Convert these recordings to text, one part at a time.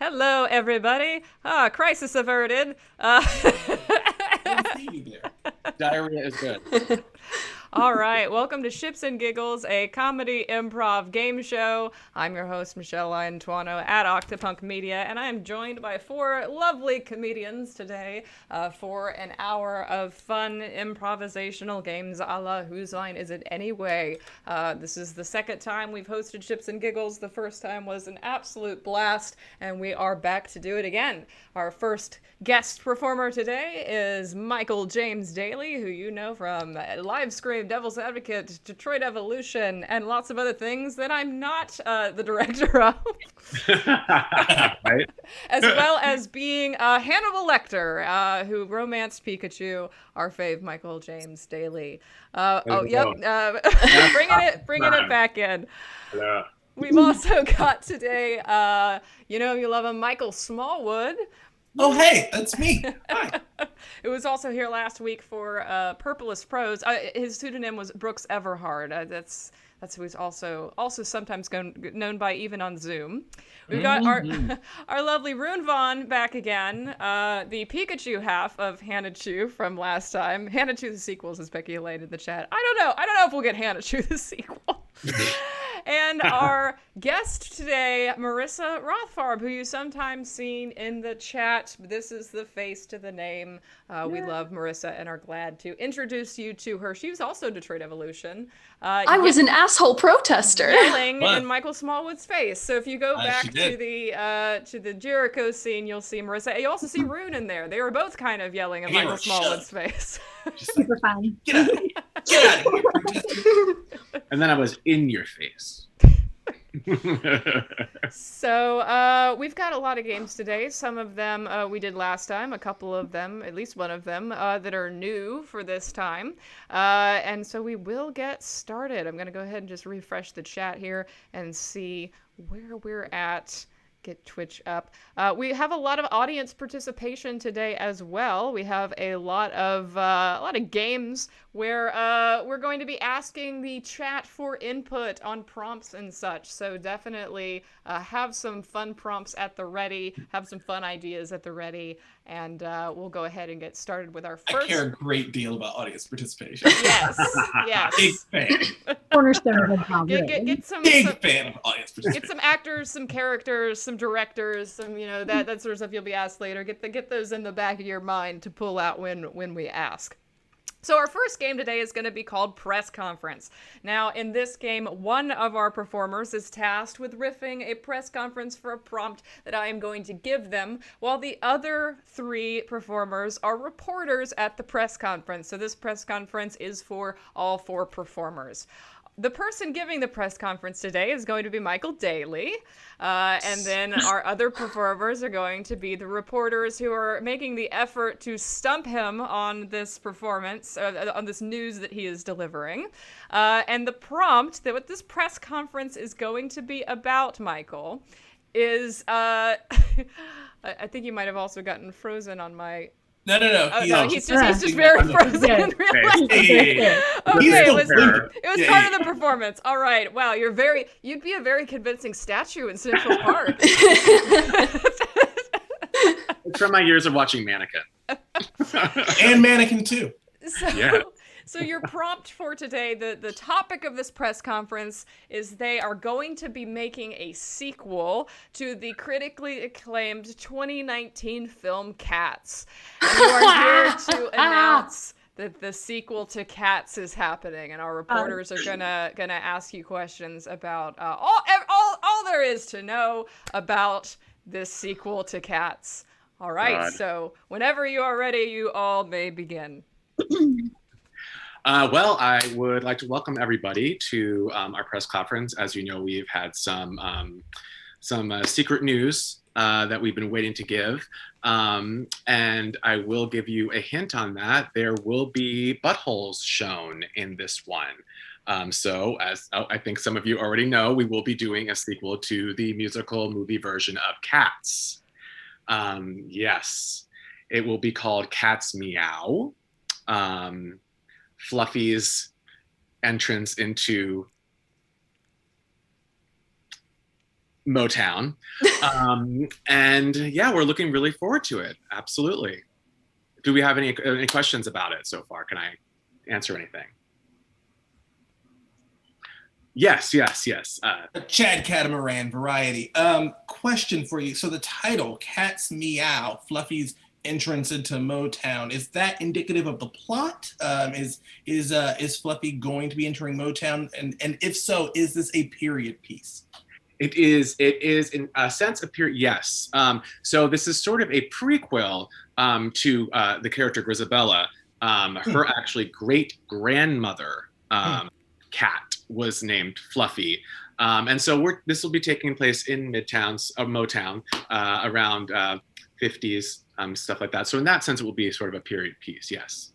Hello, everybody. Crisis averted. Didn't see you there. Diarrhea is good. All right, welcome to Ships and Giggles, a comedy improv game show. I'm your host, Michelle Iantuano at Octopunk Media, and I am joined by four lovely comedians today for an hour of fun improvisational games a la Whose Line Is It Anyway? This is the second time we've hosted Ships and Giggles. The first time was an absolute blast, and we are back to do it again. Our first guest performer today is Michael James Daly, who you know from Livescream, Devil's Advocate, Detroit Evolution, and lots of other things that I'm not the director of. Right? As well as being Hannibal Lecter, who romanced Pikachu, our fave Michael James Daly. Bringing it back in. Yeah. We've also got today, you love him, Michael Smallwood. Oh, hey, that's me. Hi. It was also here last week for Purplest Prose. His pseudonym was Brooks Everhard. That's who he's also sometimes known by, even on Zoom. We've got our lovely Rune Vaughan back again, the Pikachu half of Hanachu from last time. Hanachu the sequel, as Becky Elaine in the chat. I don't know if we'll get Hanachu the sequel. And our guest today, Marissa Rothfarb, who you sometimes seen in the chat. This is the face to the name. We love Marissa and are glad to introduce you to her. She was also Detroit Evolution. I was an asshole protester. Yelling in Michael Smallwood's face. So if you go back to the Jericho scene, you'll see Marissa. You also see Rune in there. They were both kind of yelling in Michael Smallwood's face. Super fun. Get out of here. Get out of here. And then I was in your face. So we've got a lot of games today. Some of them we did last time, a couple of them, at least one of them, that are new for this time. And so we will get started. I'm going to go ahead and just refresh the chat here and see where we're at. Get Twitch up. We have a lot of audience participation today as well. We have a lot of games where we're going to be asking the chat for input on prompts and such. So definitely have some fun prompts at the ready, have some fun ideas at the ready, and we'll go ahead and get started with our first. I care a great deal about audience participation. Yes. Big fan. Cornerstone of improv. Get some Big fan of audience participation. Get some actors, some characters, some directors, some that sort of stuff you'll be asked later. Get those in the back of your mind to pull out when we ask. So our first game today is going to be called Press Conference. Now, in this game, one of our performers is tasked with riffing a press conference for a prompt that I am going to give them, while the other three performers are reporters at the press conference. So this press conference is for all four performers. The person giving the press conference today is going to be Michael Daly, and then our other performers are going to be the reporters who are making the effort to stump him on this performance, on this news that he is delivering. And the prompt that what this press conference is going to be about, Michael, is I think you might have also gotten frozen on my... No. He's just very frozen. Okay, it was part of the performance. All right. Wow, you'd be a very convincing statue in Central Park. It's from my years of watching Mannequin. And Mannequin too. So your prompt for today, the topic of this press conference is they are going to be making a sequel to the critically acclaimed 2019 film Cats. And you are here to announce that the sequel to Cats is happening, and our reporters are gonna ask you questions about all there is to know about this sequel to Cats. All right, So whenever you are ready, you all may begin. Well, I would like to welcome everybody to our press conference. As you know, we've had some secret news that we've been waiting to give. And I will give you a hint on that. There will be buttholes shown in this one. So as I think some of you already know, we will be doing a sequel to the musical movie version of Cats. Yes, it will be called Cats Meow. Fluffy's entrance into Motown. And yeah, we're looking really forward to it. Absolutely. Do we have any questions about it so far? Can I answer anything? Yes. Chad Catamaran, Variety. Question for you. So the title, Cat's Meow, Fluffy's entrance into Motown, is that indicative of the plot? Is Fluffy going to be entering Motown? And if so, is this a period piece? It is in a sense a period, yes. So this is sort of a prequel to the character Grisabella. Her actually great grandmother cat was named Fluffy. And so this will be taking place in Motown around 50s, stuff like that. So in that sense, it will be sort of a period piece. Yes.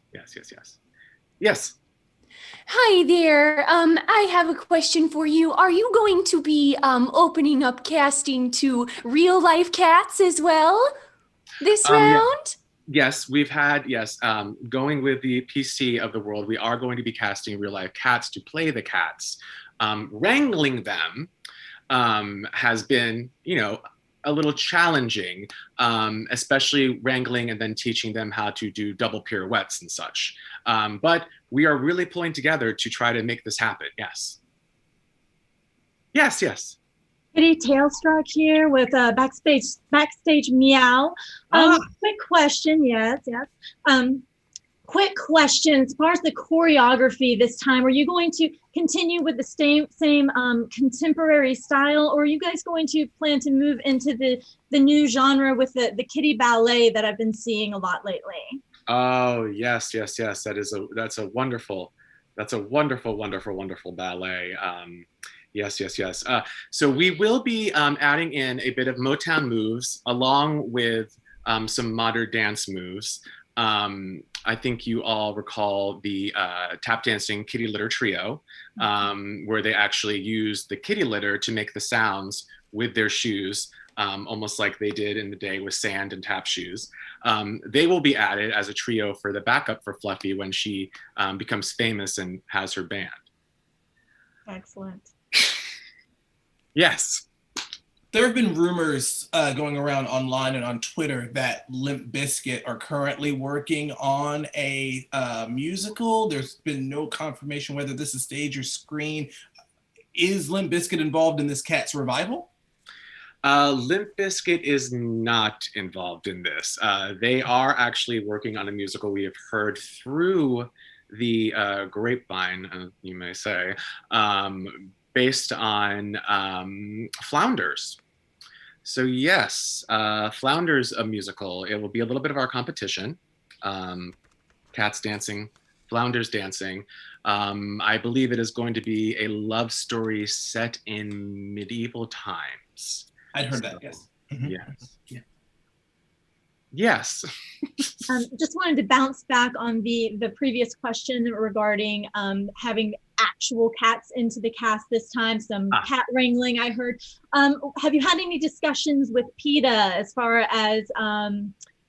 Hi there. I have a question for you. Are you going to be opening up casting to real life cats as well this round? Yes, we've had, going with the PC of the world, we are going to be casting real life cats to play the cats. Wrangling them has been, a little challenging, especially wrangling and then teaching them how to do double pirouettes and such. But we are really pulling together to try to make this happen. Yes. Kitty Tailstruck here with backstage meow. Quick question, yes. Quick question, as far as the choreography this time, are you going to continue with the same contemporary style, or are you guys going to plan to move into the new genre with the kitty ballet that I've been seeing a lot lately? Oh, yes. That's a wonderful ballet. Yes. So we will be adding in a bit of Motown moves along with some modern dance moves. I think you all recall the tap dancing kitty litter trio, where they actually use the kitty litter to make the sounds with their shoes, almost like they did in the day with sand and tap shoes. They will be added as a trio for the backup for Fluffy when she becomes famous and has her band. Excellent. Yes. There have been rumors going around online and on Twitter that Limp Bizkit are currently working on a musical. There's been no confirmation whether this is stage or screen. Is Limp Bizkit involved in this Cats revival? Limp Bizkit is not involved in this. They are actually working on a musical we have heard through the grapevine, you may say, based on Flounders. So yes, Flounders, a musical. It will be a little bit of our competition. Cats dancing, Flounders dancing. I believe it is going to be a love story set in medieval times. I'd heard that, yes. Mm-hmm. Yes. Just wanted to bounce back on the previous question regarding having actual cats into the cast this time, some cat wrangling I heard. Have you had any discussions with PETA as far as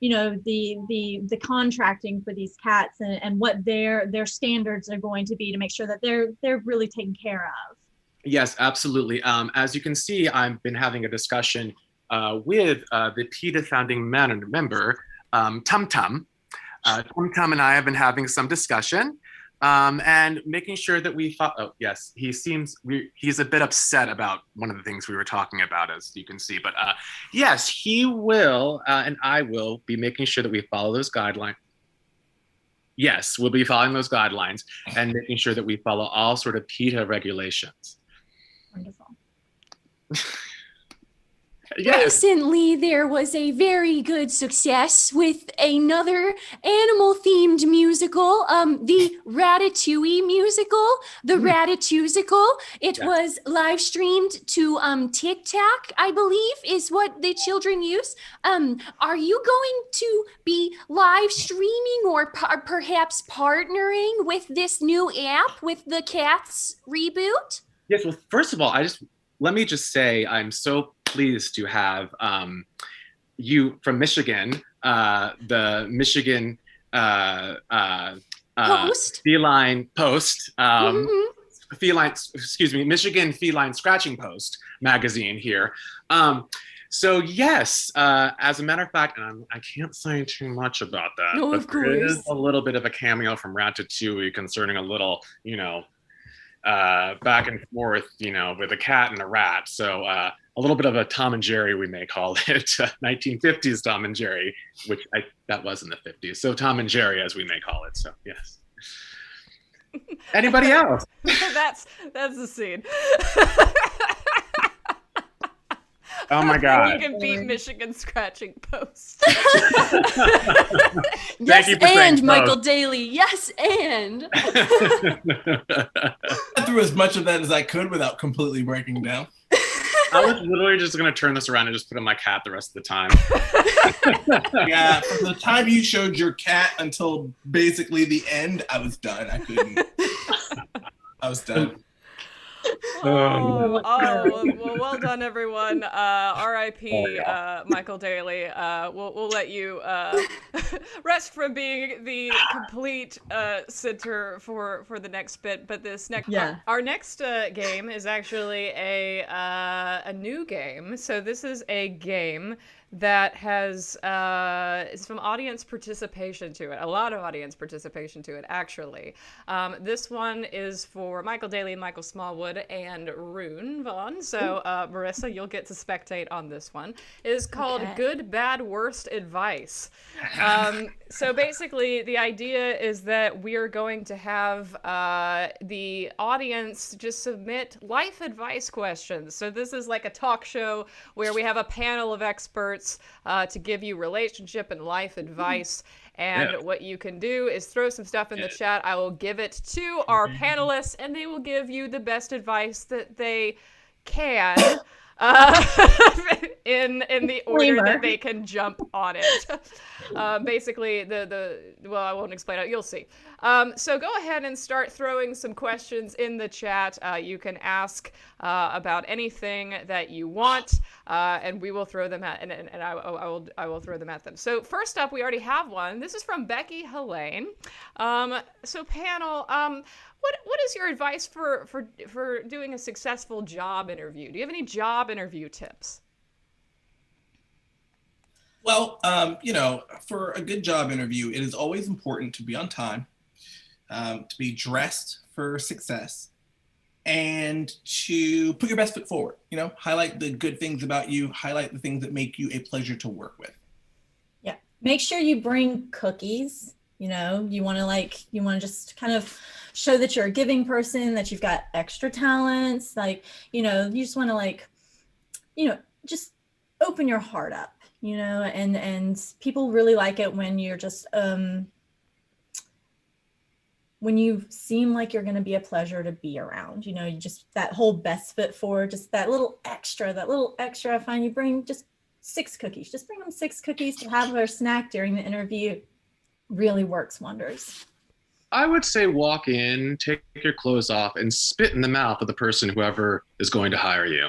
the contracting for these cats and what their standards are going to be to make sure that they're really taken care of? Yes, absolutely. As you can see, I've been having a discussion with the PETA founding member, Tum Tum. Tum Tum and I have been having some discussion and making sure that we follow. Yes, he's a bit upset about one of the things we were talking about, as you can see. But yes, he will and I will be making sure that we follow those guidelines. Yes, we'll be following those guidelines and making sure that we follow all sort of PETA regulations. Wonderful. Yes. Recently, there was a very good success with another animal-themed musical, the Ratatouille musical, the Ratatouille. It was live streamed to TikTok, I believe, is what the children use. Are you going to be live streaming or perhaps partnering with this new app with the Cats reboot? Yes. Well, first of all, let me just say I'm so pleased to have you from Michigan, the Michigan Post. Feline Post, Michigan Feline Scratching Post magazine here. So yes, as a matter of fact, and I can't say too much about that, No, but of there is course. a little bit of a cameo from Ratatouille concerning a little, back and forth, with a cat and a rat. So a little bit of a Tom and Jerry, we may call it, 1950s Tom and Jerry, which that was in the 50s. So Tom and Jerry, as we may call it. So yes. Anybody else? that's the scene. Oh my You God. can beat Michigan Scratching Post. Yes, you for saying and both. Michael Daly. Yes, and. I threw as much of that as I could without completely breaking down. I was literally just going to turn this around and just put in my cat the rest of the time. Yeah, from the time you showed your cat until basically the end, I was done. I couldn't. I was done. Oh, well done, everyone. R.I.P. Michael Daly. We'll let you rest from being the complete center for the next bit. But this next, our next game is actually a new game. So this is a game that has some audience participation to it. A lot of audience participation to it, actually. This one is for Michael Daly, Michael Smallwood, and Rune Vaughan. So, Marissa, you'll get to spectate on this one. It is called Good, Bad, Worst Advice. So basically, the idea is that we are going to have the audience just submit life advice questions. So this is like a talk show where we have a panel of experts to give you relationship and life advice. And what you can do is throw some stuff in the chat. I will give it to our panelists, and they will give you the best advice that they can in the order that they can jump on it. Basically, well, I won't explain it. You'll see. So go ahead and start throwing some questions in the chat. You can ask about anything that you want, and we will throw them at, and I will throw them at them. So first up, we already have one. This is from Becky Helene. So panel, what is your advice for doing a successful job interview? Do you have any job interview tips? Well, for a good job interview, it is always important to be on time, to be dressed for success, and to put your best foot forward. Highlight the good things about you, highlight the things that make you a pleasure to work with. Yeah. Make sure you bring cookies. You want to just kind of show that you're a giving person, that you've got extra talents. You just want to just open your heart up, and people really like it when you're just, when you seem like you're going to be a pleasure to be around, you just that whole best foot forward, just that little extra. I find you bring just 6 cookies, just bring them 6 cookies to have their snack during the interview. Really works wonders. I would say walk in, take your clothes off, and spit in the mouth of the person, whoever is going to hire you.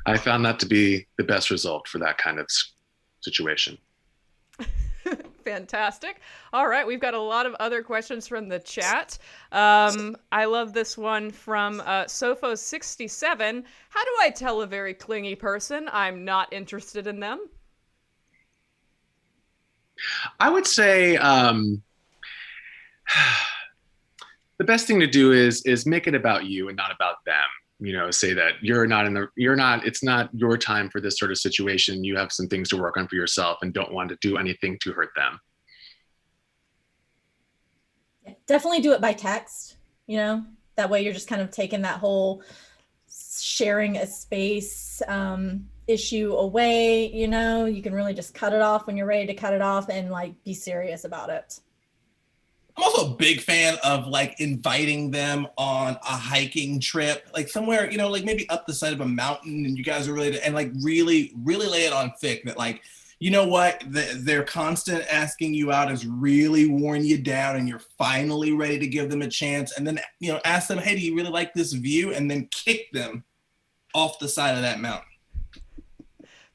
I found that to be the best result for that kind of situation. Fantastic. All right, we've got a lot of other questions from the chat. I love this one from Sofo67. How do I tell a very clingy person I'm not interested in them? I would say the best thing to do is make it about you and not about them. Say that it's not your time for this sort of situation. You have some things to work on for yourself and don't want to do anything to hurt them. Definitely do it by text. That way you're just kind of taking that whole sharing a space issue away. You can really just cut it off when you're ready to cut it off and be serious about it. I'm also a big fan of inviting them on a hiking trip, somewhere, maybe up the side of a mountain, and you guys are ready to, and really, really lay it on thick that what, their constant asking you out has really worn you down, and you're finally ready to give them a chance. And then, ask them, hey, do you really like this view? And then kick them off the side of that mountain.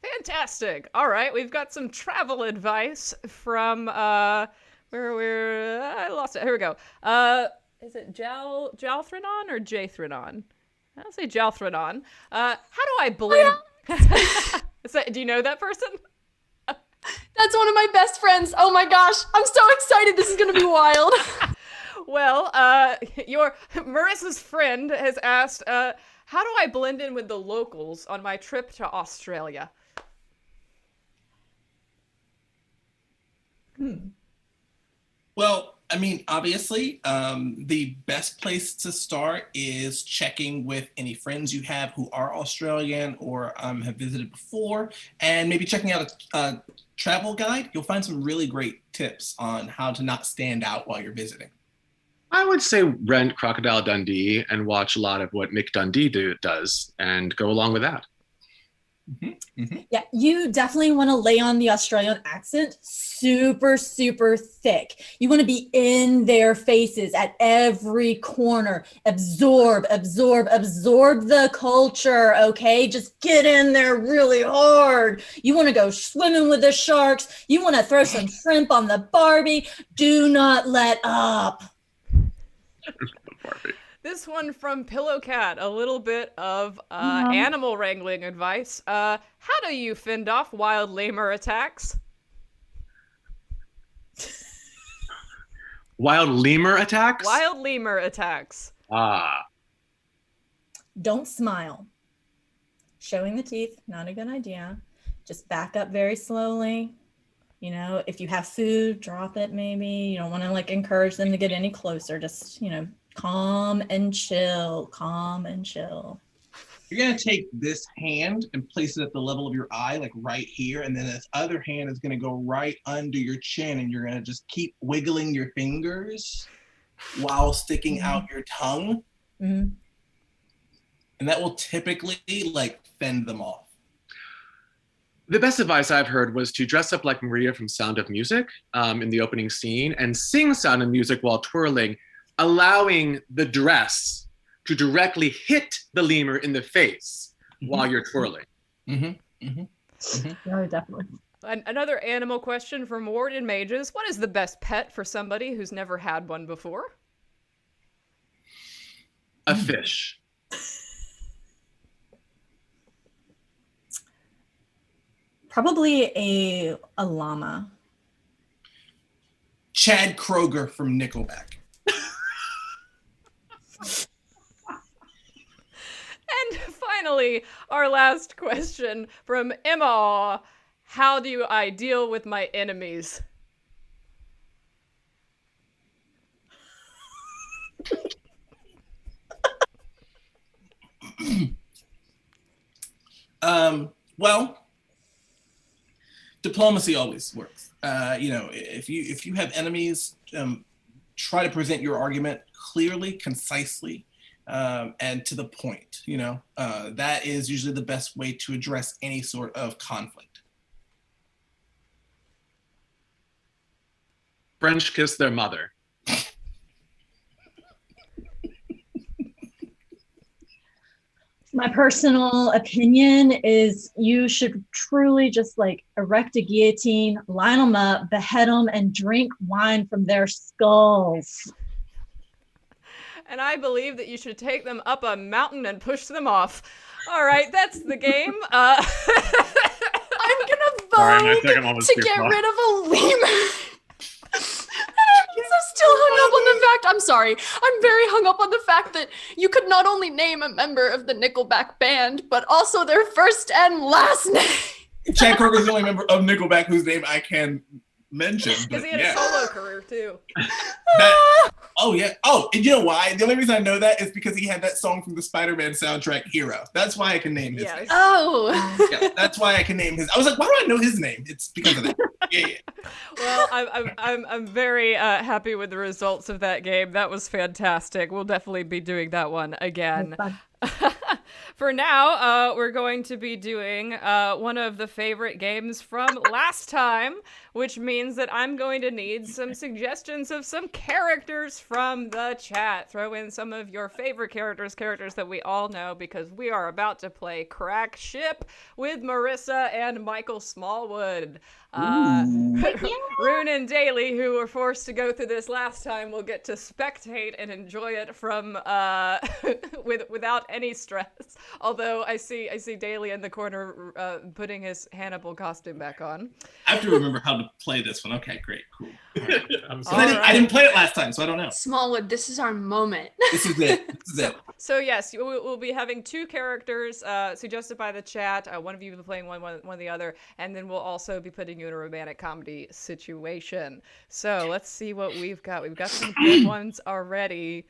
Fantastic. All right, we've got some travel advice from I lost it. Here we go. is it Jalthrinon or Jathrinon? I'll say Jalthrinon. How do I blend? Do you know that person? That's one of my best friends. Oh my gosh, I'm so excited. This is gonna be wild. Well, your Marissa's friend has asked, how do I blend in with the locals on my trip to Australia? Well, I mean, obviously, the best place to start is checking with any friends you have who are Australian or have visited before, and maybe checking out a travel guide. You'll find some really great tips on how to not stand out while you're visiting. I would say rent Crocodile Dundee and watch a lot of what Mick Dundee does and go along with that. Yeah, you definitely want to lay on the Australian accent super, super thick. You want to be in their faces at every corner. Absorb the culture, okay? Just get in there really hard. You want to go swimming with the sharks. You want to throw some shrimp on the Barbie. Do not let up. This one from Pillowcat, a little bit of animal wrangling advice. How do you fend off wild lemur attacks? Wild lemur attacks? Wild lemur attacks. Don't smile. Showing the teeth, not a good idea. Just back up very slowly. You know, if you have food, drop it maybe. You don't want to like encourage them to get any closer. Just, you know, calm and chill. You're going to take this hand and place it at the level of your eye, like right here. And then this other hand is going to go right under your chin. And you're going to just keep wiggling your fingers while sticking out your tongue. Mm-hmm. And that will typically like fend them off. The best advice I've heard was to dress up like Maria from Sound of Music in the opening scene and sing Sound of Music while twirling, allowing the dress to directly hit the lemur in the face while you're twirling. No, definitely. Another animal question from Warden Mages. What is the best pet for somebody who's never had one before? A fish. Probably a llama. Chad Kroger from Nickelback. And finally, our last question from Emma. How do I deal with my enemies? Well, diplomacy always works. You know, if you have enemies, try to present your argument clearly, concisely, and to the point. You know, that is usually the best way to address any sort of conflict. French kiss their mother. My personal opinion is you should truly just like erect a guillotine, line them up, behead them, and drink wine from their skulls. And I believe that you should take them up a mountain and push them off. All right, that's the game. I'm gonna vote to get rid of a lemur. I'm still hung up on the fact. I'm sorry. I'm very hung up on the fact that you could not only name a member of the Nickelback band, but also their first and last name. Chad Kroger is the only member of Nickelback whose name I can mention. Because he had a solo career too. Oh yeah. Oh, and you know why? The only reason I know that is because he had that song from the Spider-Man soundtrack, "Hero." That's why I can name his name. Oh. Yeah, that's why I can name his. I was like, why do I know his name? It's because of that. Yeah. Well, I'm very happy with the results of that game. That was fantastic. We'll definitely be doing that one again. For now, we're going to be doing one of the favorite games from last time, which means that I'm going to need some suggestions of some characters from the chat. Throw in some of your favorite characters that we all know, because we are about to play Crack Ship with Marissa and Michael Smallwood. Rune and Daly, who were forced to go through this last time, will get to spectate and enjoy it from without any stress. Although I see Daly in the corner putting his Hannibal costume back on. I have to remember how to play this one. Okay, great, cool. I I didn't play it last time, so I don't know. Smallwood, this is our moment. This is it. So yes, we'll be having two characters suggested by the chat. One of you will be playing one of the other, and then we'll also be putting you in a romantic comedy situation. So let's see what we've got. We've got some good ones already.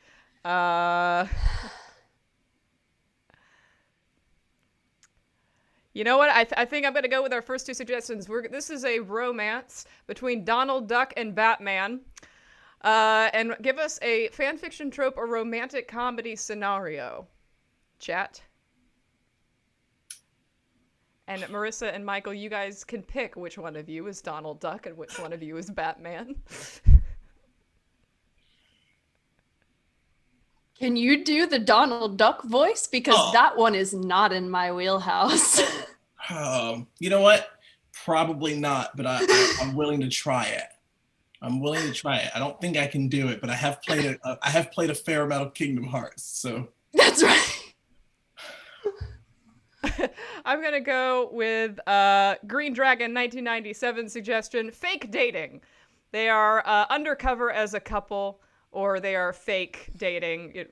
You know what? I think I'm going to go with our first two suggestions. This is a romance between Donald Duck and Batman. And give us a fan fiction trope or romantic comedy scenario. Chat. And Marissa and Michael, you guys can pick which one of you is Donald Duck and which one of you is Batman. Can you do the Donald Duck voice? Because that one is not in my wheelhouse. You know what? Probably not, but I'm willing to try it. I don't think I can do it, but I have played a fair amount of Kingdom Hearts, so. That's right. I'm gonna go with Green Dragon 1997 suggestion, fake dating. They are undercover as a couple, or they are fake dating,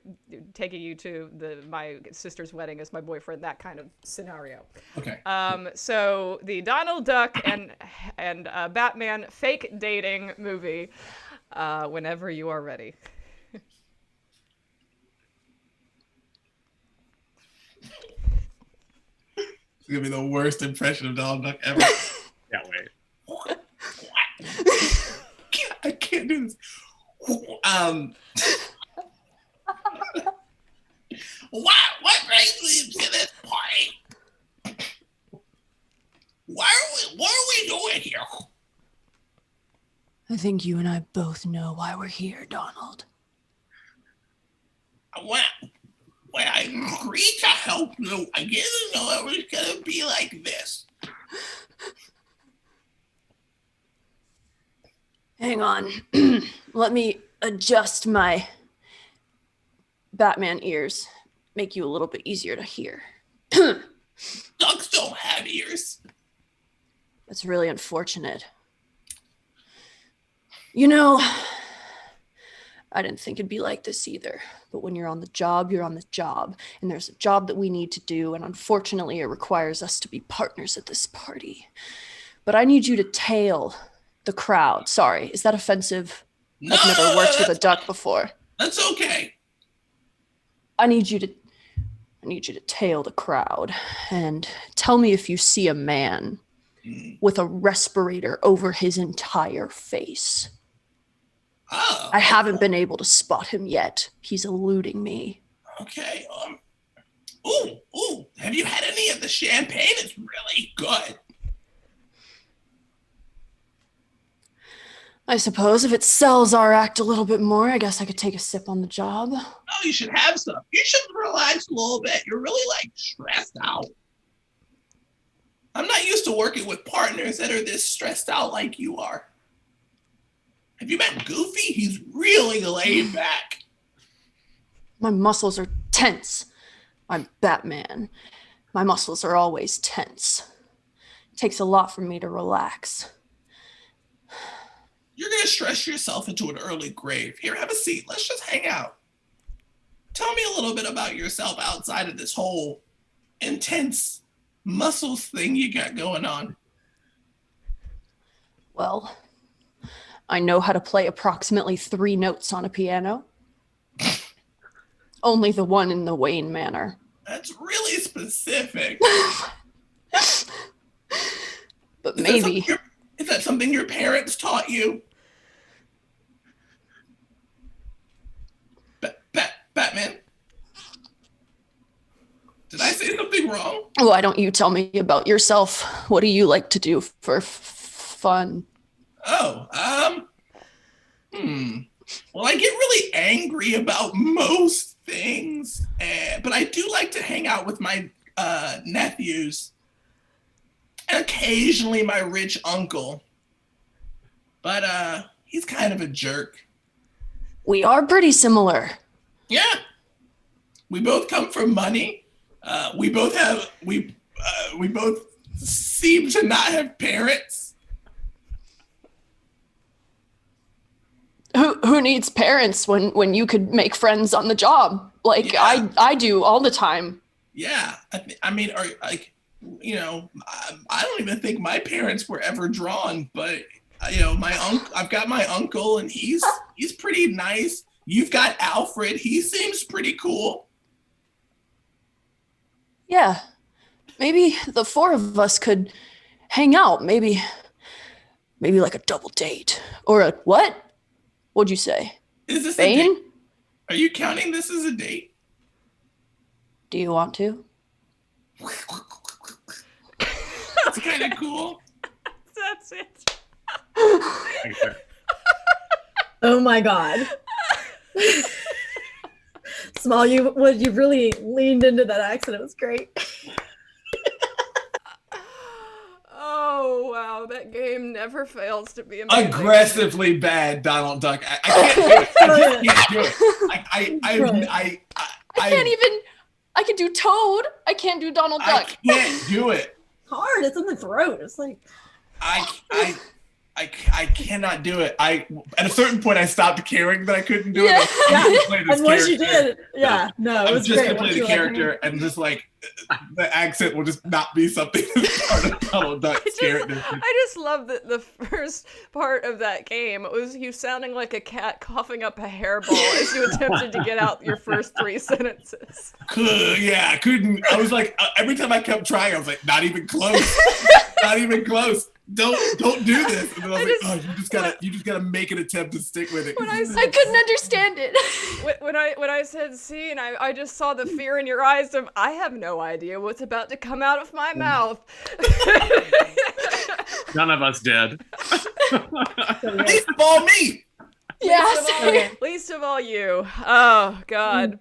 taking you to my sister's wedding as my boyfriend, that kind of scenario. Okay. So the Donald Duck and Batman fake dating movie, whenever you are ready. It's gonna be the worst impression of Donald Duck ever. Can't wait. I can't do this. What brings me to this party? What are we doing here? I think you and I both know why we're here, Donald. When I agreed to help you, I didn't know it was gonna be like this. Hang on. Let me adjust my Batman ears. Make you a little bit easier to hear. Ducks don't have ears. That's really unfortunate. You know, I didn't think it'd be like this either. But when you're on the job, you're on the job. And there's a job that we need to do. And unfortunately, it requires us to be partners at this party. But I need you to tail the crowd. Sorry, is that offensive? No, I've never worked with a duck before. That's okay. I need you to tail the crowd and tell me if you see a man with a respirator over his entire face. Oh. I haven't been able to spot him yet. He's eluding me. Okay. Ooh. Have you had any of the champagne? It's really good. I suppose if it sells our act a little bit more, I guess I could take a sip on the job. Oh, you should have some. You should relax a little bit. You're really stressed out. I'm not used to working with partners that are this stressed out like you are. Have you met Goofy? He's really laid back. My muscles are tense. I'm Batman. My muscles are always tense. It takes a lot for me to relax. You're going to stress yourself into an early grave. Here, have a seat. Let's just hang out. Tell me a little bit about yourself outside of this whole intense muscles thing you got going on. Well, I know how to play approximately 3 notes on a piano. Only the one in the Wayne manner. That's really specific. But maybe. Is that something your parents taught you? Batman? Did I say something wrong? Why don't you tell me about yourself? What do you like to do for fun? Oh, well, I get really angry about most things, but I do like to hang out with my nephews and occasionally my rich uncle. But he's kind of a jerk. We are pretty similar. Yeah. We both come from money. We both seem to not have parents. Who needs parents when you could make friends on the job? Like I do all the time. Yeah. I mean, I don't even think my parents were ever drawn, but I've got my uncle and he's pretty nice. You've got Alfred. He seems pretty cool. Yeah. Maybe the four of us could hang out. Maybe like a double date. Or a what? What'd you say? Is this Bane? a date? Are you counting this as a date? Do you want to? That's kind of cool. That's it. Oh my God. Small, you really leaned into that accent. It was great. Oh wow, that game never fails to be amazing. Aggressively bad Donald Duck. I can't do it. I just can't do it. I can't even. I can do Toad. I can't do Donald Duck. I can't do it. Hard. It's in the throat. It's like I cannot do it. At a certain point, I stopped caring that I couldn't do it. And once you did, it was just great. gonna play the character, and just like the accent will just not be something that's part of Donald Duck's character. I just love that the first part of that game was you sounding like a cat coughing up a hairball as you attempted to get out your first 3 sentences. I couldn't. I was like, every time I kept trying, I was like, not even close. Not even close. Don't do this. And then I was like, you just gotta make an attempt to stick with it. I couldn't understand it. When I said scene, I just saw the fear in your eyes of I have no idea what's about to come out of my mouth. None of us did. Least of all me. Yes. Least of all you. Oh God.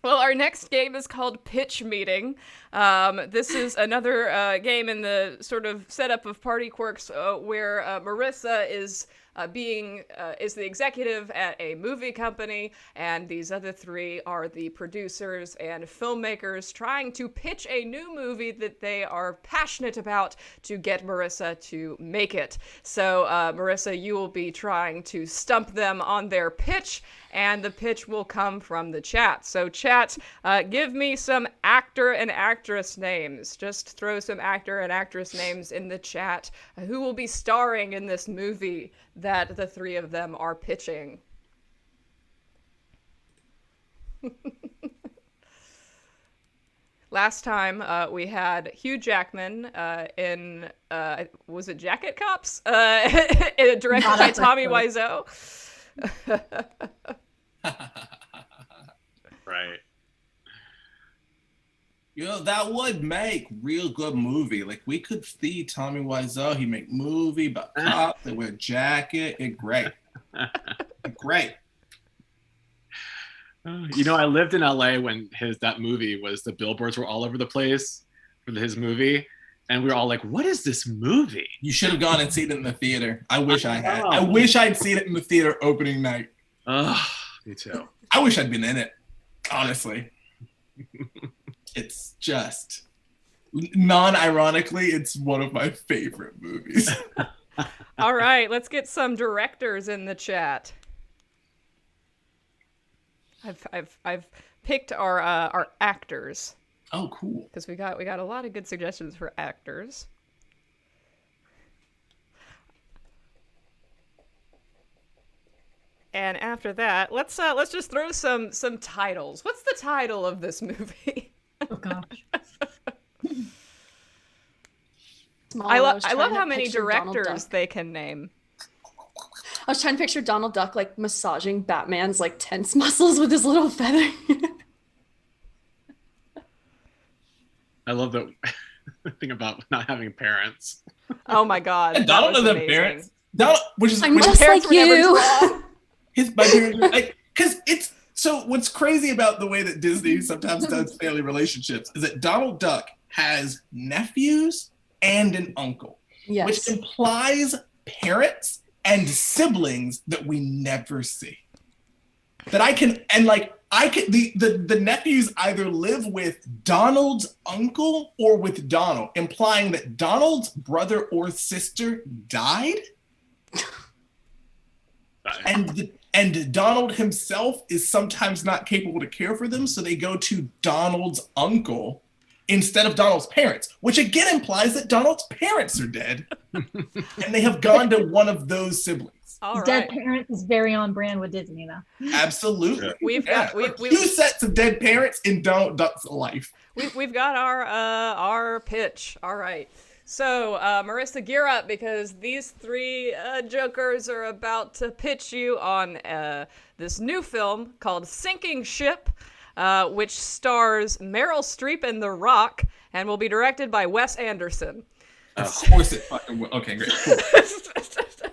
Well, our next game is called Pitch Meeting. This is another game in the sort of setup of Party Quirks where Marissa is the executive at a movie company, and these other 3 are the producers and filmmakers trying to pitch a new movie that they are passionate about to get Marissa to make it. So, Marissa, you will be trying to stump them on their pitch, and the pitch will come from the chat. So, chat, give me some actor and actress names. Just throw some actor and actress names in the chat. Who will be starring in this movie that the 3 of them are pitching? Last time we had Hugh Jackman in, was it Jacket Cops? Directed by Tommy Wiseau. Right. That would make real good movie. Like, we could see Tommy Wiseau. He make movie about cops. They wear jacket. It's great. Great. I lived in LA when that movie was, the billboards were all over the place for his movie. And we were all like, what is this movie? You should have gone and seen it in the theater. I wish I had. I wish I'd seen it in the theater opening night. Me too. I wish I'd been in it, honestly. It's just, non-ironically, it's one of my favorite movies. All right, let's get some directors in the chat. I've picked our actors. Oh, cool. Because we got a lot of good suggestions for actors. And after that, let's just throw some titles. What's the title of this movie? Oh gosh. I love how many directors they can name. I was trying to picture Donald Duck like massaging Batman's like tense muscles with his little feather. I love that thing about not having parents. Oh my God. And that Donald was doesn't have amazing. parents. Donald, I'm which just Parents like were never you. drawn. my parents were like, because it's so. What's crazy about the way that Disney sometimes does family relationships is that Donald Duck has nephews and an uncle, Yes. which implies parents and siblings that we never see. That I can the nephews either live with Donald's uncle or with Donald, implying that Donald's brother or sister died. And Donald himself is sometimes not capable to care for them, so they go to Donald's uncle instead of Donald's parents, which again implies that Donald's parents are dead, and they have gone to one of those siblings. All Dead right. parents is very on brand with Disney though. Absolutely. We've got Two sets of dead parents in Donald Duck's life. we've got our pitch. All right. So, Marissa, gear up because these three jokers are about to pitch you on this new film called Sinking Ship, which stars Meryl Streep and The Rock and will be directed by Wes Anderson. Of course it fucking will. Okay, great. Cool.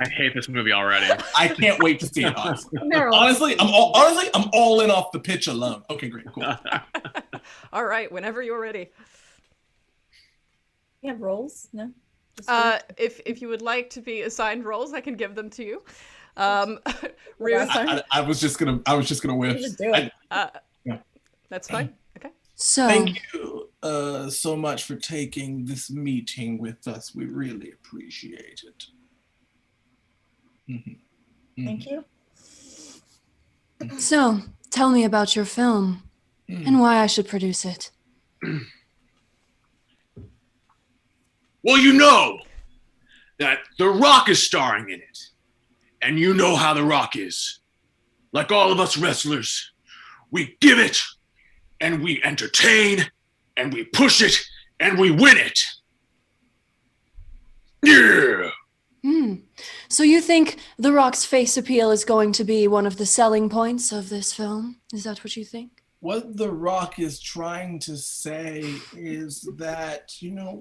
I hate this movie already. I can't wait to see it. Honestly, Meryl. I'm all in off the pitch alone. Okay, great, cool. All right, whenever you're ready. You have roles? No? If you would like to be assigned roles, I can give them to you. Rune, I was just gonna whiff. You just do it. that's fine. Okay. So, Thank you so much for taking this meeting with us. We really appreciate it. Thank you. so tell me about your film and why I should produce it. Well, you know that The Rock is starring in it. And you know how The Rock is. Like all of us wrestlers, we give it, and we entertain, and we push it, and we win it. Yeah. So you think The Rock's face appeal is going to be one of the selling points of this film? Is that what you think? What The Rock is trying to say is that,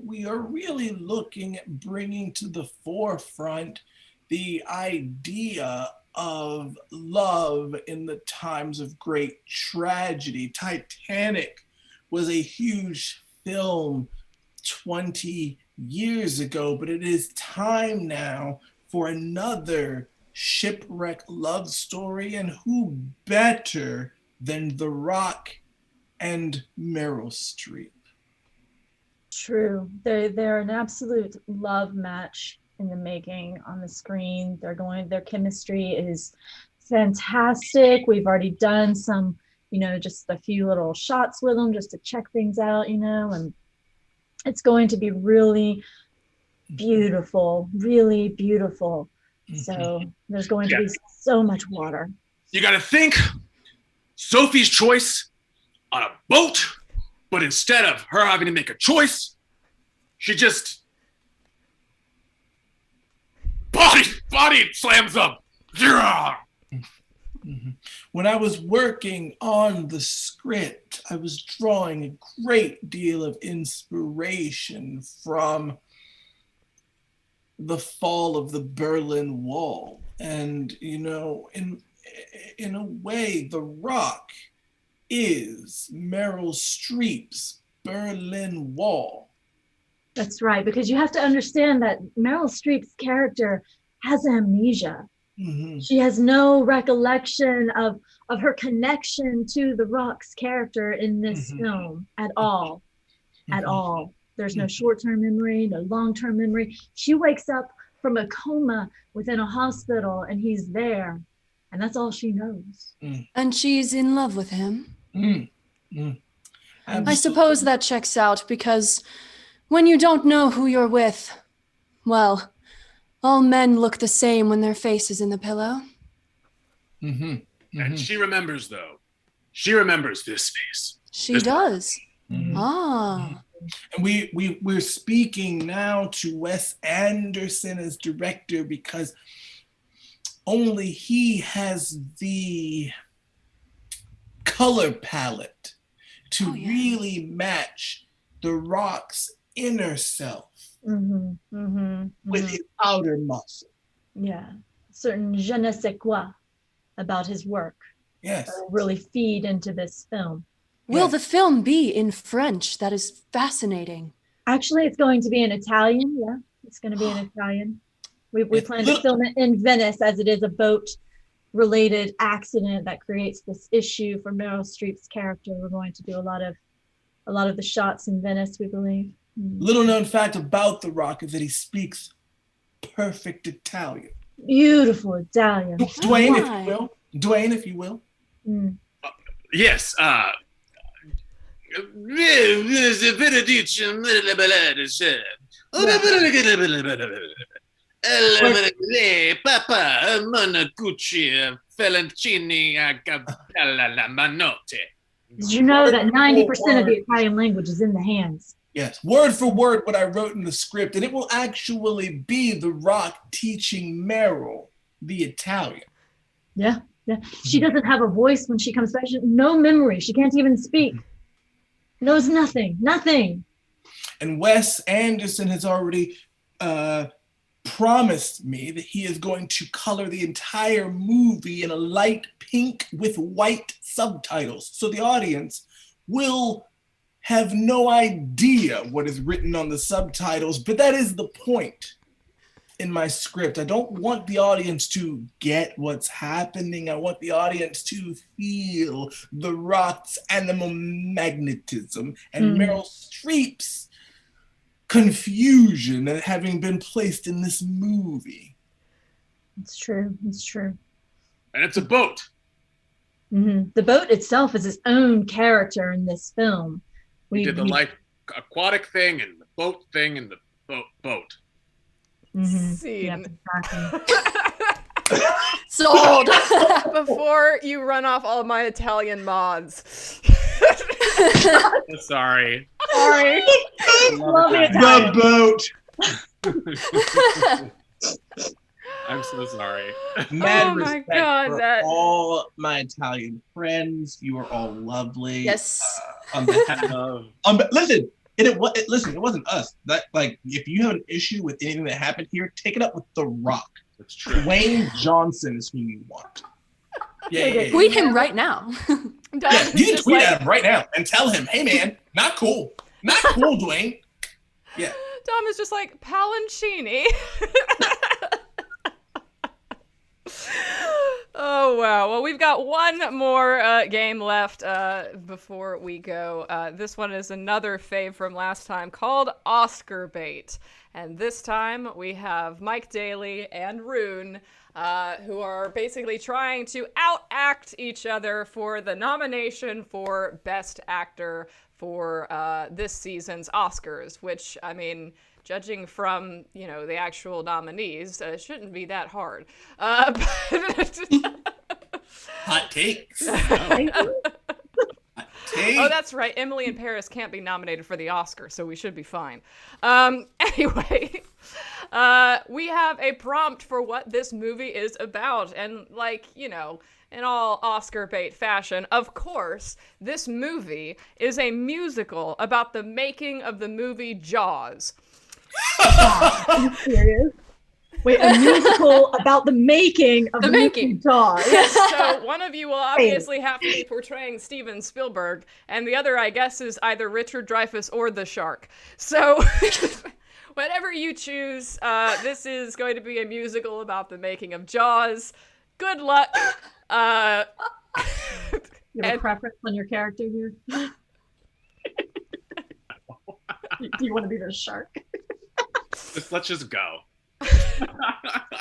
we are really looking at bringing to the forefront the idea of love in the times of great tragedy. Titanic was a huge film 20 years ago, but it is time now for another shipwreck love story, and who better than The Rock and Meryl Streep? True. They're an absolute love match in the making on the screen. Their chemistry is fantastic. We've already done some, just a few little shots with them just to check things out, and it's going to be really beautiful, really beautiful. So there's going to be so much water. You gotta think Sophie's Choice on a boat, but instead of her having to make a choice, she just body slams up. Yeah. When I was working on the script, I was drawing a great deal of inspiration from the fall of the Berlin Wall. And, in a way, The Rock is Meryl Streep's Berlin Wall. That's right, because you have to understand that Meryl Streep's character has amnesia. Mm-hmm. She has no recollection of her connection to The Rock's character in this film at all. At all. There's no short-term memory, no long-term memory. She wakes up from a coma within a hospital and he's there. And that's all she knows. And she's in love with him. I I suppose that checks out because when you don't know who you're with, well, all men look the same when their face is in the pillow. And she remembers, though. She remembers this face. She does. Ah. And we're speaking now to Wes Anderson as director because only he has the color palette to really match the Rock's inner self with Mhm. his outer muscle. Yeah, certain je ne sais quoi about his work Yes. that will really feed into this film. Will Yes. the film be in French? That is fascinating. Actually, it's going to be in Italian. Yeah, it's going to be in Italian. We It's plan to film it in Venice, as it is a boat-related accident that creates this issue for Meryl Streep's character. We're going to do a lot of the shots in Venice, we believe. Little known fact about The Rock is that he speaks perfect Italian. Beautiful Italian. Dwayne, if my. you will. Dwayne, if you will. Mm. Yes. Papa, Monacucci, Felancini, la Manotte. Did you know that 90% of the Italian language is in the hands? Yes, word for word what I wrote in the script, and it will actually be The Rock teaching Meryl the Italian. Yeah. She doesn't have a voice when she comes back. No memory. She can't even speak. Knows nothing. And Wes Anderson has already promised me that he is going to color the entire movie in a light pink with white subtitles. So the audience will have no idea what is written on the subtitles, but that is the point in my script. I don't want the audience to get what's happening. I want the audience to feel The Rock's animal magnetism and Meryl Streep's confusion at having been placed in this movie. It's true. And it's a boat. The boat itself is its own character in this film. We did the aquatic thing and the boat thing and the boat. Scene. Yep, exactly. Sold. Before you run off all my Italian mods. Sorry. Sorry. Love it. The boat. I'm so sorry. Mad Oh my respect God, for all my Italian friends. You are all lovely. Yes. On behalf of, listen, listen, it wasn't us. That, like, if you have an issue with anything that happened here, take it up with The Rock. That's true. Dwayne Johnson is who you want. Yeah. Tweet him right now. Dom Yeah, is you can just tweet like, at him right now and tell him, hey man, not cool, Dwayne. Yeah. Dom is just like Palancini. Oh wow. Well, we've got one more game left before we go. This one is another fave from last time called Oscar Bait. And this time we have Mike Daly and Rune who are basically trying to outact each other for the nomination for Best Actor for this season's Oscars, which, I mean, judging from, the actual nominees, shouldn't be that hard. Hot takes. Oh, that's right. Emily in Paris can't be nominated for the Oscar, so we should be fine. Anyway, we have a prompt for what this movie is about. And, in all Oscar bait fashion, of course, this movie is a musical about the making of the movie Jaws. Are you serious? Wait, a musical about the making of the movie Jaws. So one of you will obviously have to be portraying Steven Spielberg, and the other, I guess, is either Richard Dreyfuss or the shark. So whatever you choose, this is going to be a musical about the making of Jaws. Good luck. You have a preference on your character here? Do you want to be the shark? Let's just go.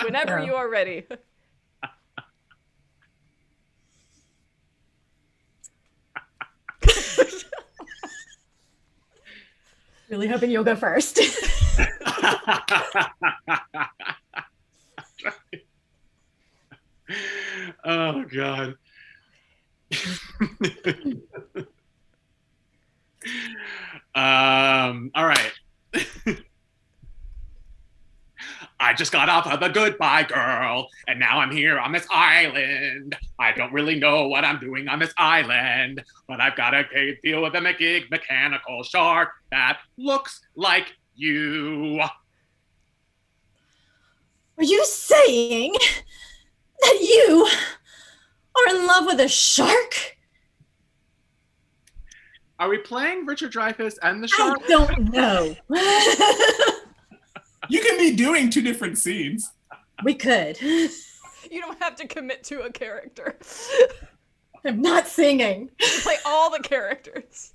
Whenever you are ready. Really hoping you'll go first. Oh God. All right. I just got off of a Goodbye Girl, and now I'm here on this island. I don't really know what I'm doing on this island, but I've got to deal with a mechanical shark that looks like you. Are you saying that you are in love with a shark? Are we playing Richard Dreyfuss and the I shark? don't know. You can be doing 2 different scenes. We could. You don't have to commit to a character. I'm not singing. You play all the characters.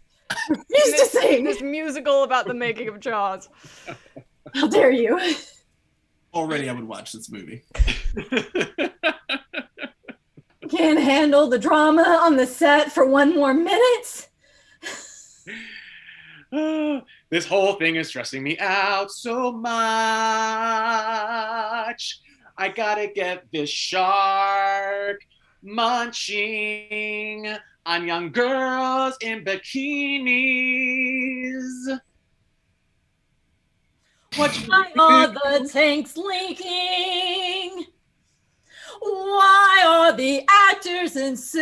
Used to sing. This musical about the making of Jaws. How dare you? Already, I would watch this movie. Can't handle the drama on the set for 1 more minute. This whole thing is stressing me out so much. I gotta get this shark munching on young girls in bikinis. Why are the tanks leaking? Why are the actors insane?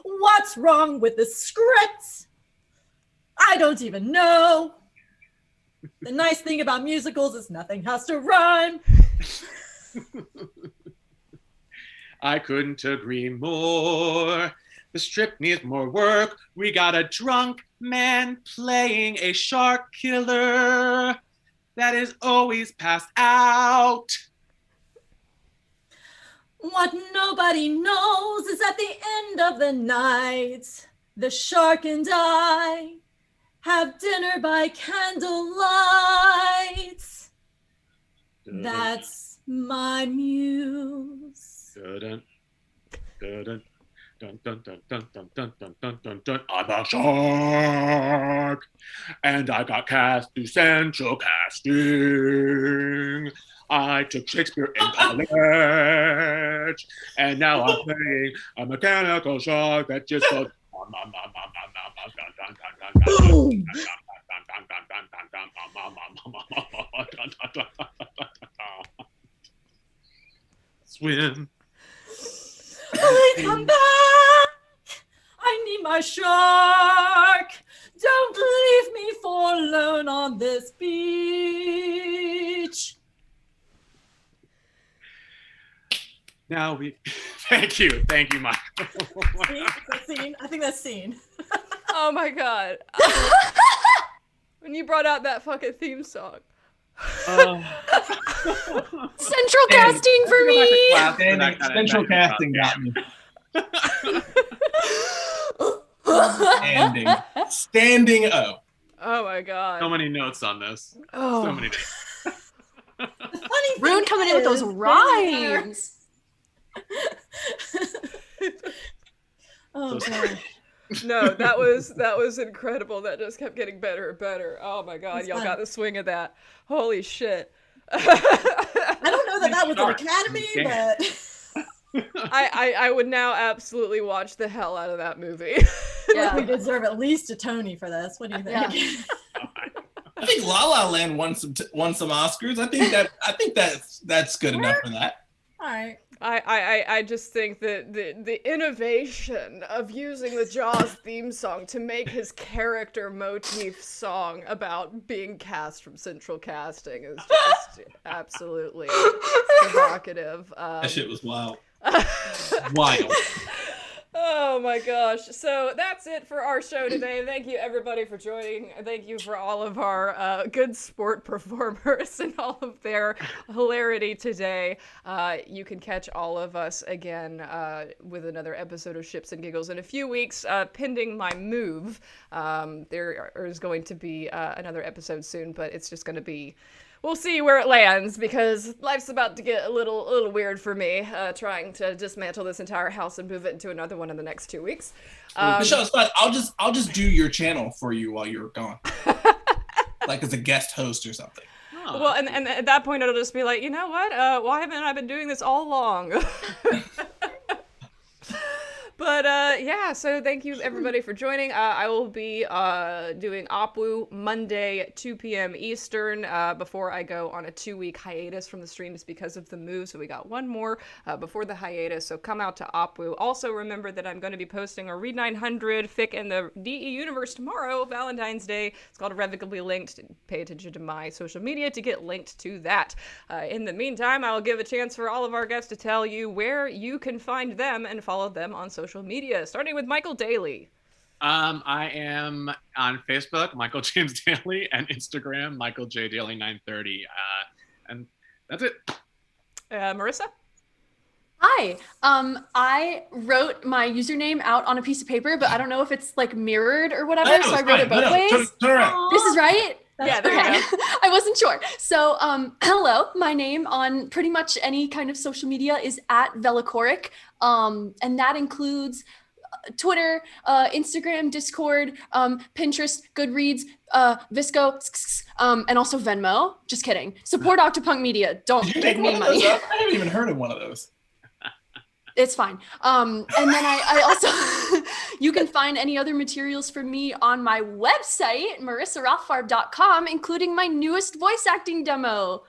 What's wrong with the script? I don't even know. The nice thing about musicals is nothing has to rhyme. I couldn't agree more. The strip needs more work. We got a drunk man playing a shark killer that is always passed out. What nobody knows is at the end of the night, the shark and I have dinner by candlelight. That's my muse. Dun, dun, dun, dun, dun, dun, dun, dun, dun, dun, dun, dun. I'm a shark, and I got cast to Central Casting. I took Shakespeare in college, and now I'm playing a mechanical shark that just goes. Boom. Swim. I come back. I need my shark. Don't leave me forlorn on this beach. Now we. Thank you, Michael. See? That scene? I think that's scene. Oh my god. When you brought out that fucking theme song. Central casting for me. Central Casting got me. Standing O. Oh my god. So many notes on this. Oh. So many notes. The funny thing Rune coming in with those is, rhymes. Oh god. No, that was incredible. That just kept getting better and better. Oh my god, It's y'all fun. got the swing of that. Holy shit. I don't know that that was an academy, but I would now absolutely watch the hell out of that movie. we deserve at least a Tony for this. What do you think? Yeah. I think La La Land won some Oscars. I think that's good enough for that. All right. I just think that the innovation of using the Jaws theme song to make his character motif song about being cast from Central Casting is just absolutely provocative. That shit was wild. Wild. Oh my gosh. So that's it for our show today. Thank you everybody for joining. Thank you for all of our good sport performers and all of their hilarity today. You can catch all of us again with another episode of Ships and Giggles in a few weeks, pending my move. There is going to be another episode soon, but it's just going to be... We'll see where it lands, because life's about to get a little weird for me, trying to dismantle this entire house and move it into another one in the next 2 weeks. Michelle, it's fine. I'll just do your channel for you while you're gone, like as a guest host or something. Oh. Well, and at that point, it'll just be like, you know what? Why haven't I been doing this all along? But yeah, so thank you everybody for joining. I will be doing Opwu Monday 2 p.m. Eastern before I go on a 2-week hiatus from the streams because of the move. So we got one more before the hiatus. So come out to Opwu. Also remember that I'm going to be posting a Read 900 fic in the DE universe tomorrow, Valentine's Day. It's called Irrevocably Linked. Pay attention to my social media to get linked to that. In the meantime, I'll give a chance for all of our guests to tell you where you can find them and follow them on social media, starting with Michael Daly. I am on Facebook, Michael James Daly, and Instagram, Michael J Daly 930, and that's it. Marissa? Hi. I wrote my username out on a piece of paper, but I don't know if it's like mirrored or whatever, so I wrote it both ways. Turn around. This is right? Yeah, there you go. I wasn't sure. So, hello, my name on pretty much any kind of social media is @Velocoric, and that includes Twitter, Instagram, Discord, Pinterest, Goodreads, Visco, and also Venmo. Just kidding. Support Octopunk Media. Don't Did you give make me one of money. those up? I haven't even heard of one of those. It's fine. And then I also, you can find any other materials from me on my website, marissarathfarb.com, including my newest voice acting demo.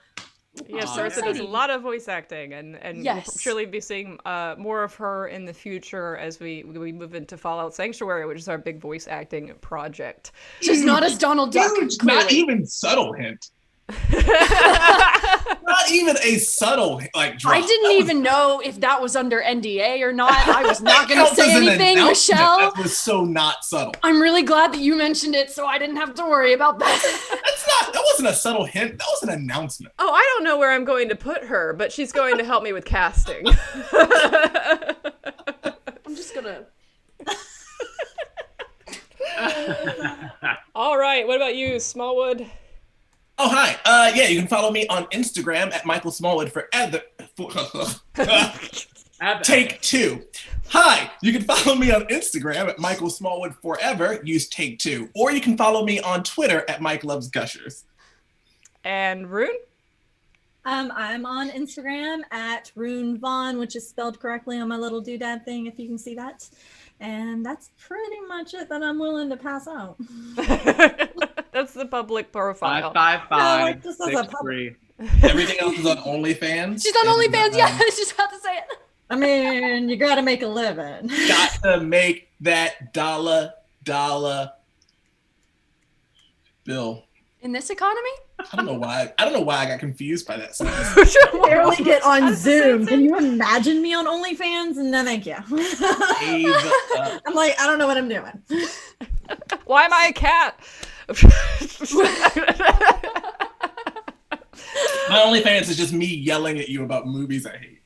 Yes, Aw, Marissa does a exciting. lot of voice acting, and Yes. we'll surely be seeing more of her in the future as we move into Fallout Sanctuary, which is our big voice acting project. Just not as Donald Duck. Huge, not clearly. even subtle hint. Not even a subtle like drop. I didn't even know if that was under NDA or not. I was not going to Counts say as an anything, announcement. Michelle. That was so not subtle. I'm really glad that you mentioned it, so I didn't have to worry about that. That wasn't a subtle hint. That was an announcement. Oh, I don't know where I'm going to put her, but she's going to help me with casting. I'm just gonna. All right, what about you, Smallwood? Oh, hi. Yeah, you can follow me on Instagram at Michael Smallwood Take 2. Hi, you can follow me on Instagram at Michael Smallwood Forever. Use Take 2. Or you can follow me on Twitter at Mike Loves Gushers. And Rune? I'm on Instagram at Rune Vaughan, which is spelled correctly on my little doodad thing, if you can see that. And that's pretty much it that I'm willing to pass out. That's the public profile. 555 just as a public- 63. Everything else is on OnlyFans. She's on And, OnlyFans, yeah. I was just about to say it. I mean, you gotta make a living. Got to make that dollar bill. In this economy? I don't know why I got confused by that sentence. Barely get on Zoom. Can you imagine me on OnlyFans? No, thank you. I'm like, I don't know what I'm doing. Why am I a cat? My OnlyFans is just me yelling at you about movies I hate.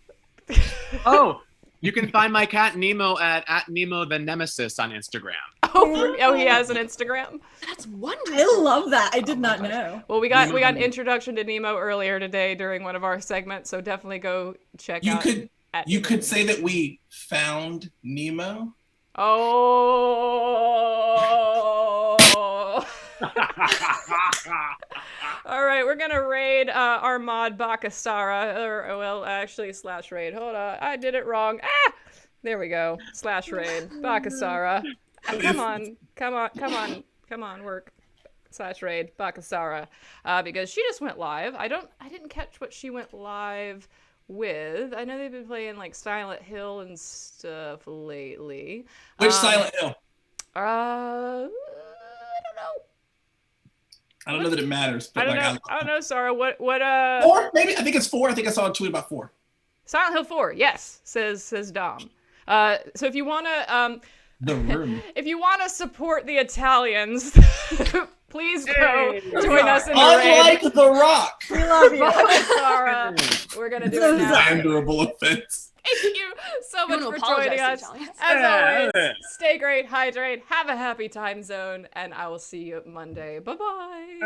Oh, you can find my cat Nemo at Nemo the Nemesis on Instagram. Oh, he has an Instagram? That's wonderful. I love that. I did not know. Well, we got an introduction to Nemo earlier today during one of our segments, so definitely go check You out. could say that we found Nemo. Oh. All right, we're gonna raid our mod Bakasara, or well, actually / raid. Hold on, I did it wrong. Ah, there we go. / raid Bakasara. Come on, work. / raid Bakasara, because she just went live. I didn't catch what she went live with. I know they've been playing like Silent Hill and stuff lately. Which Silent Hill? I don't know. I don't know that it matters. But I don't know, Sarah. What 4? Maybe. I think it's 4. I think I saw a tweet about 4. Silent Hill 4, yes, says Dom. So if you wanna The Room. if you wanna support the Italians, please go join us in the raid. Unlike The Rock. We love you. Sarah, we're gonna do it now. Understandable offense. Thank you so much You wanna for joining apologize us. to Italians? As always, stay great, hydrate, have a happy time zone, and I will see you Monday. Bye-bye.